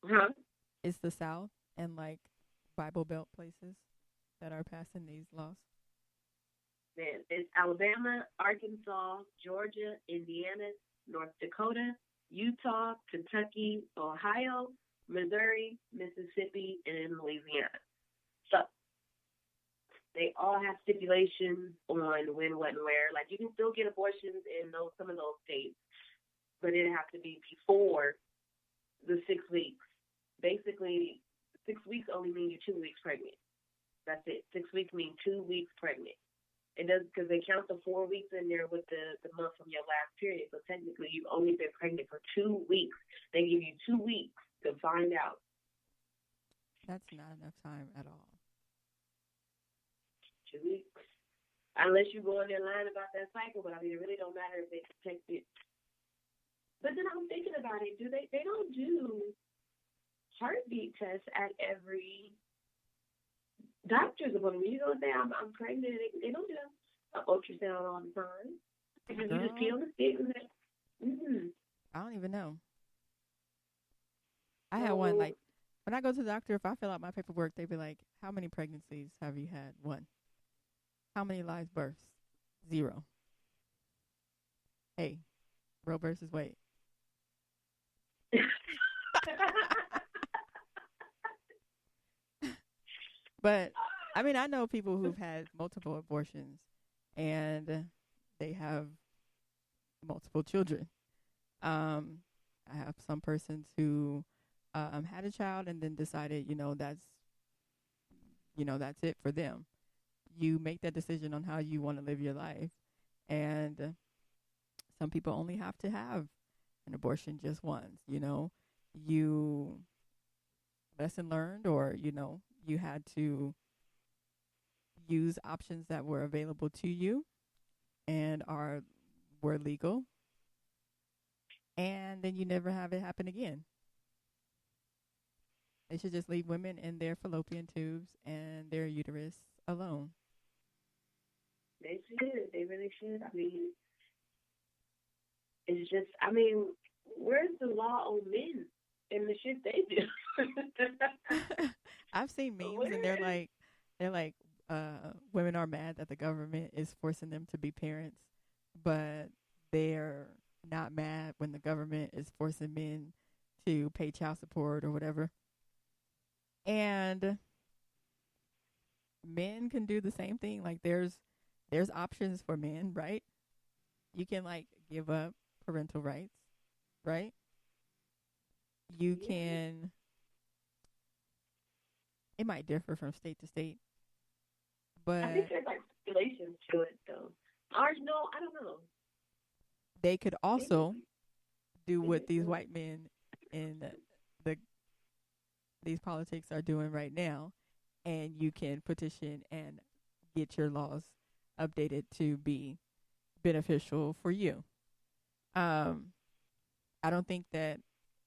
Huh? It's the South and like Bible Belt places that are passing these laws. Then it's Alabama, Arkansas, Georgia, Indiana, North Dakota, Utah, Kentucky, Ohio, Missouri, Mississippi, and Louisiana. So they all have stipulations on when, what, and where. Like you can still get abortions in some of those states, but it has to be before the 6 weeks. Basically, 6 weeks only mean you're 2 weeks pregnant. That's it. 6 weeks mean 2 weeks pregnant. It does because they count the 4 weeks in there with the month from your last period. So technically, you've only been pregnant for 2 weeks. They give you 2 weeks to find out. That's not enough time at all. 2 weeks, unless you go in there lying about that cycle. But I mean, it really don't matter if they detect it. But then I'm thinking about it. Do they? They don't do heartbeat tests at every doctor's appointment. You know what I'm saying? I'm pregnant. They don't do an ultrasound all the time. You just pee Girl, on the stick and say, mm-hmm. I don't even know. I had one So like when I go to the doctor, if I fill out my paperwork, they be like, "How many pregnancies have you had?" One. How many live births? Zero. Hey, Roe versus Wade. But I mean, I know people who've had multiple abortions and they have multiple children. Um, I have some persons who had a child and then decided, that's it for them. You make that decision on how you want to live your life, and some people only have to have an abortion just once. You lesson learned, or you had to use options that were available to you and were legal, and then you never have it happen again. They should just leave women in their fallopian tubes and their uterus alone. they should. They really should. I mean, it's just. I mean, where's the law on men and the shit they do? I've seen memes and Where is? they're like women are mad that the government is forcing them to be parents, but they're not mad when the government is forcing men to pay child support or whatever. And men can do the same thing. Like there's options for men, right? You can like give up parental rights, right? You Yeah. can, it might differ from state to state, I think but there's like stipulations to it though. Ours, no, I don't know. they could Maybe also do maybe what it's these not. white men in the these politics are doing right now, and you can petition and get your laws updated to be beneficial for you. Um, I don't think that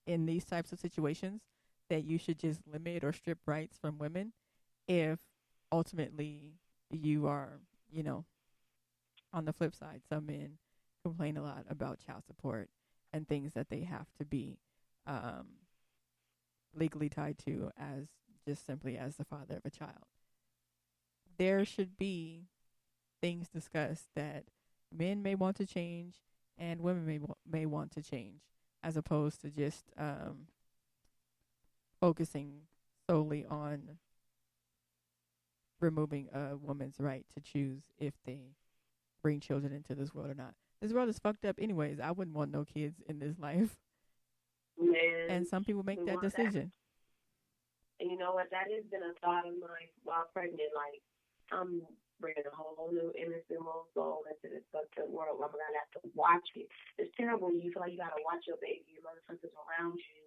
in these types of situations that you should just limit or strip rights from women if ultimately you are, you know, on the flip side, some men complain a lot about child support and things that they have to be um, legally tied to as just simply as the father of a child. There should be things discussed that men may want to change and women may want to change, as opposed to just focusing solely on removing a woman's right to choose if they bring children into this world or not. This world is fucked up anyways. I wouldn't want no kids in this life. And Man, some people make we that want that. decision. And you know what? That has been a thought of mine while pregnant. Like, I'm bringing a whole new innocent little soul into this fucked up world. I'm gonna have to watch it. It's terrible. You feel like you gotta watch your baby, your motherfuckers around you,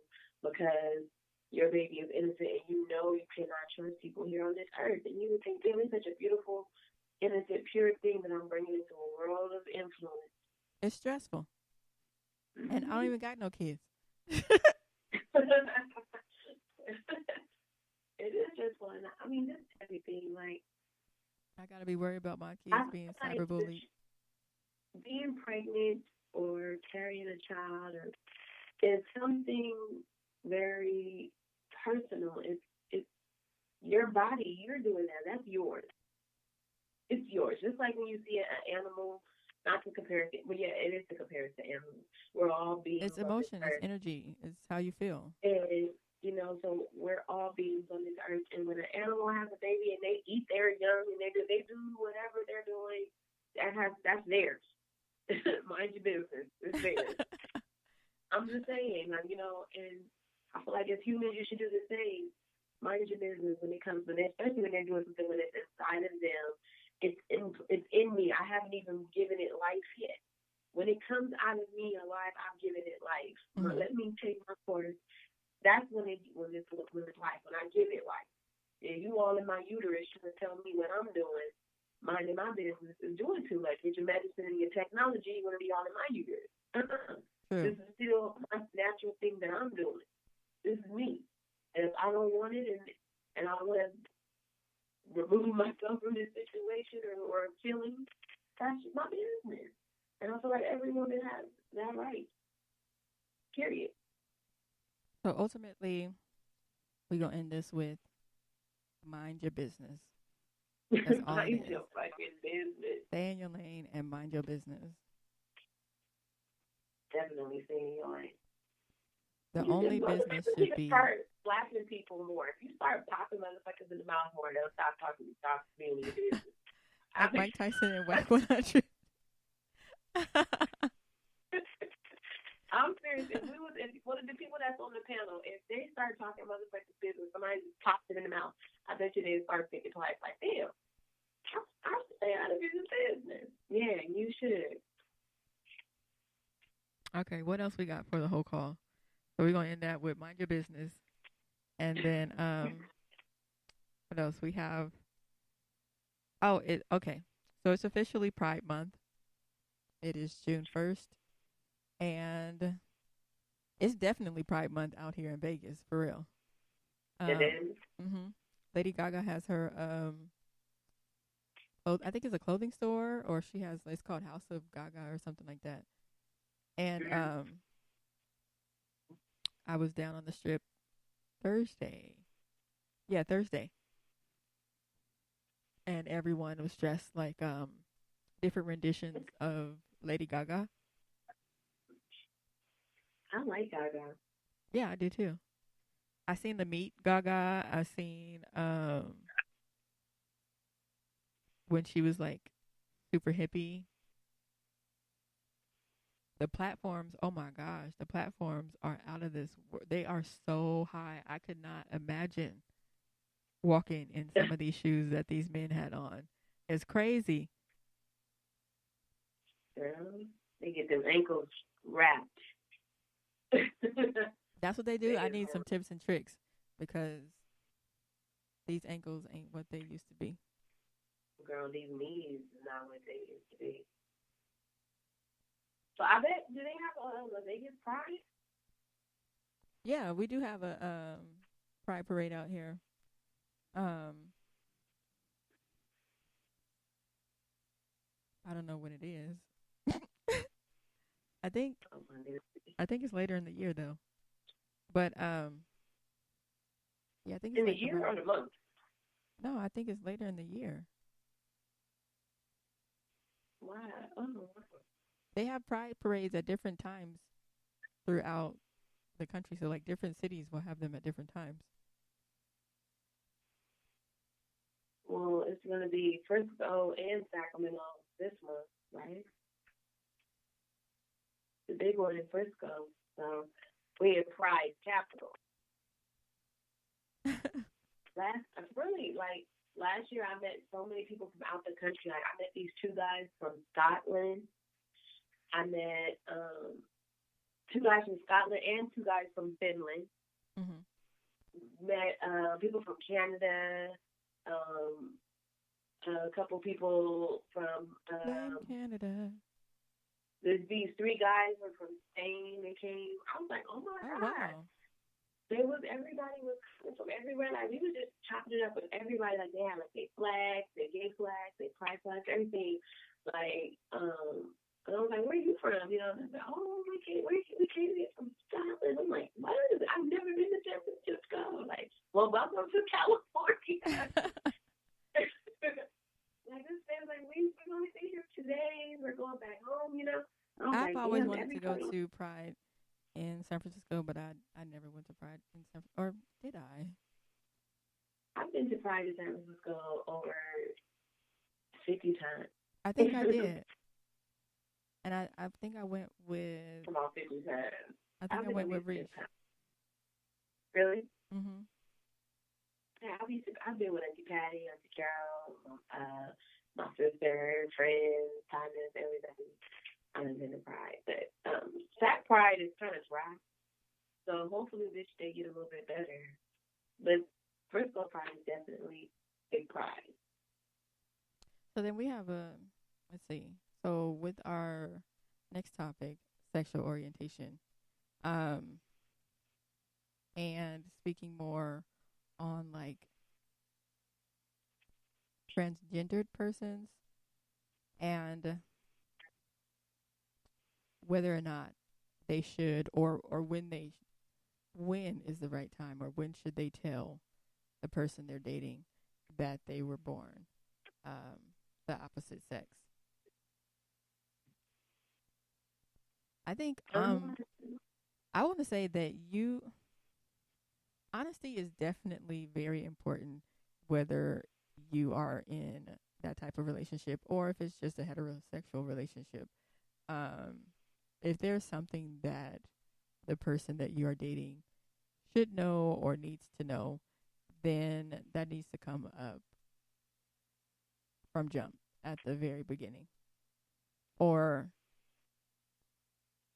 because your baby is innocent, and you know you cannot trust people here on this earth. And you would think, damn, it's such a beautiful, innocent, pure thing that I'm bringing into a world of influence. It's stressful. And I don't Mm-hmm. even got no kids. It is just one. I mean, just everything. Like, I gotta be worried about my I kids being feel like cyberbullied. being pregnant or carrying a child or is something very. body, you're doing that. That's yours. It's yours. Just like when you see an animal, not to compare it, but yeah, it is to compare it to animals. We're all beings It's on this emotion, it's earth. energy, it's how you feel. And, so we're all beings on this earth. And when an animal has a baby and they eat their young and they do whatever they're doing, that's theirs. Mind your business. It's theirs. I'm just saying, and I feel like as humans, you should do the same. Mind your business when it comes to this, especially when they're doing something when it's inside of them. It's in me. I haven't even given it life yet. When it comes out of me alive, I've given it life. Mm-hmm. Let me take my course. That's when it's life. When I give it life. And you all in my uterus trying to tell me what I'm doing, minding my business, is doing too much. With your medicine and your technology, you're going to be all in my uterus. This is still my natural thing that I'm doing. This is me. And if I don't want it and I want to remove myself from this situation or feeling, that's my business. And I feel like every woman has that right. Period. So ultimately, we're going to end this with mind your business. That's all Mind it is. your fucking business. Stay in your lane and mind your business. Definitely stay in your lane. The only business should be... Start slapping people more. If you start popping motherfuckers in the mouth more, they'll stop being in your business. Like Mike Tyson and Whack 100. I'm serious. If one of the people that's on the panel, if they start talking motherfuckers business, somebody just pops them in the mouth, I bet you they start thinking twice. Like, damn, I should stay out of his business. Yeah, you should. Okay, what else we got for the whole call? So we're gonna end that with mind your business, and then what else we have? Okay. So it's officially Pride Month. It is June 1st. And it's definitely Pride Month out here in Vegas, for real. It is. Mm-hmm. Lady Gaga has her, I think it's a clothing store, or she has, it's called House of Gaga or something like that. And I was down on the strip Thursday. Yeah, Thursday. And everyone was dressed like different renditions of Lady Gaga. I like Gaga. Yeah, I do too. I seen the Meet Gaga. I seen when she was like super hippie. The platforms, oh my gosh, the platforms are out of this world. They are so high. I could not imagine walking in some of these shoes that these men had on. It's crazy. They get them ankles wrapped. That's what they do. I need some tips and tricks because these ankles ain't what they used to be. Girl, these knees is not what they used to be. So I bet, do they have a Vegas Pride? Yeah, we do have a Pride parade out here. I don't know when it is. I think it's later in the year though. But yeah, I think it's in the year or the month. No, I think it's later in the year. Wow. Oh. They have Pride parades at different times throughout the country. So like different cities will have them at different times. Well, it's going to be Frisco and Sacramento this month, right? The big one in Frisco. So we in Pride capital. Last year I met so many people from out the country. Like I met these two guys from Scotland. I met two guys from Scotland and two guys from Finland. Mm-hmm. Met people from Canada. A couple people from Canada. These three guys were from Spain. They came. I was like, oh my god! Wow. Everybody was coming from everywhere. Like we were just chopping it up with everybody. Like they had like their flags, their gay flags, their pride flags, everything. Like and I was like, where are you from? You know, and I was like, oh, we came here from Scotland. I'm like, what is it? I've never been to San Francisco. Like, well, welcome to California. Like this man's like, we're gonna stay here today. We're going back home, you know. I was I've like, always damn, wanted that'd be to go funny. to Pride in San Francisco, but I never went to Pride in or did I? I've been to Pride in San Francisco over 50 times. I think I did. And I think I went with About 50 times. I think I've I been at went with least 10 Reach. times. Really? Mhm. Yeah, I've been with Auntie Patty, Auntie Carol, my sister, friends, Thomas, everybody. I've been to Pride, but Sac Pride is kind of dry, so hopefully this they get a little bit better. But Frisco Pride is definitely big pride. So then we have let's see. So with our next topic, sexual orientation, um, and speaking more on like transgendered persons and whether or not they should or when is the right time or when should they tell the person they're dating that they were born the opposite sex. I think I want to say that honesty is definitely very important, whether you are in that type of relationship or if it's just a heterosexual relationship. Um, if there's something that the person that you are dating should know or needs to know, then that needs to come up from jump at the very beginning, or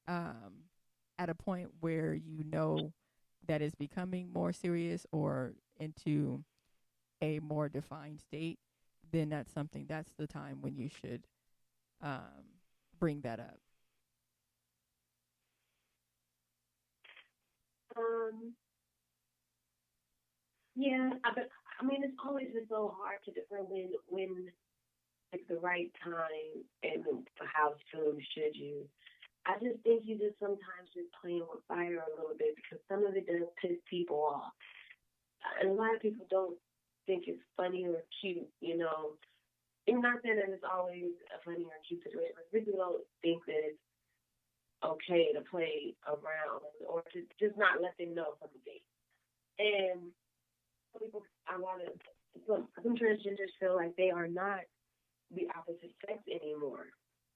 at a point where you know that is becoming more serious or into a more defined state, then that's the time when you should bring that up. Um, yeah, but I mean, it's always been so hard to determine when like the right time and how soon should you. I just think you just sometimes just playing with fire a little bit because some of it does piss people off, and a lot of people don't think it's funny or cute, you know. And not saying that it's always a funny or cute situation, but people don't think that it's okay to play around or to just not let them know from the date. And some people, I want to, some transgenders feel like they are not the opposite sex anymore.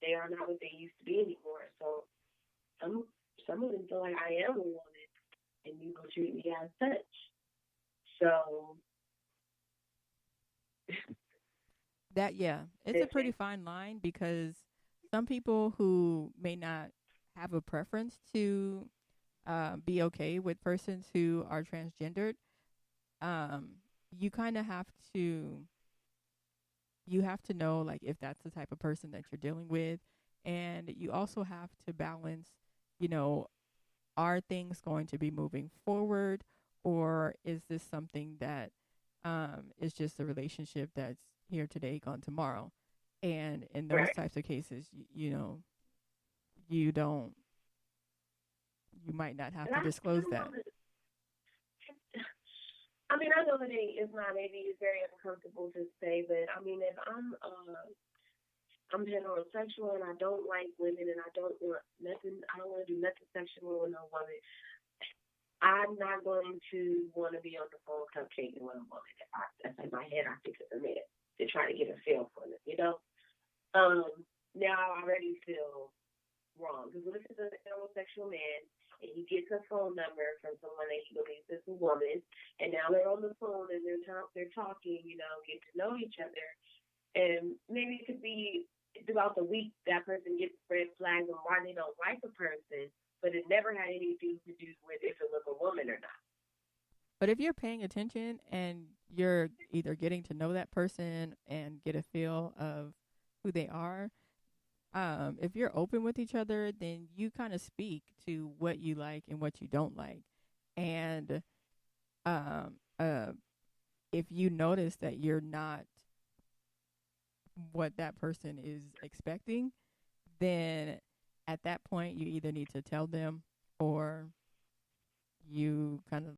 They are not what they used to be anymore. So some some of them feel like I am a woman, and you go treat me as such. So It's a pretty fine line because some people who may not have a preference to be okay with persons who are transgendered, um, you kind of have to know like if that's the type of person that you're dealing with, and you also have to balance, you know, are things going to be moving forward, or is this something that is just a relationship that's here today, gone tomorrow? And in those right. types of cases, you know, you don't, you might not have And to disclose that. I mean, I know that it's not maybe it's very uncomfortable to say, but I mean, if I'm heterosexual and I don't like women and I don't want nothing, I don't want to do nothing sexual with no woman. I'm not going to want to be on the phone cupcaking with a woman. That's in my head. I think it's a man to try to get a feel for it, you know. Um, Now I already feel wrong because what if it's a heterosexual man and he gets a phone number from someone that he believes is a woman, and now they're on the phone and they're talking, you know, get to know each other, and maybe it could be throughout the week that person gets red flags on why they don't like a person, but it never had anything to do with if it was a woman or not. But if you're paying attention and you're either getting to know that person and get a feel of who they are, if you're open with each other, then you kind of speak to what you like and what you don't like. And um, uh, if you notice that you're not what that person is expecting, then at that point you either need to tell them or you kind of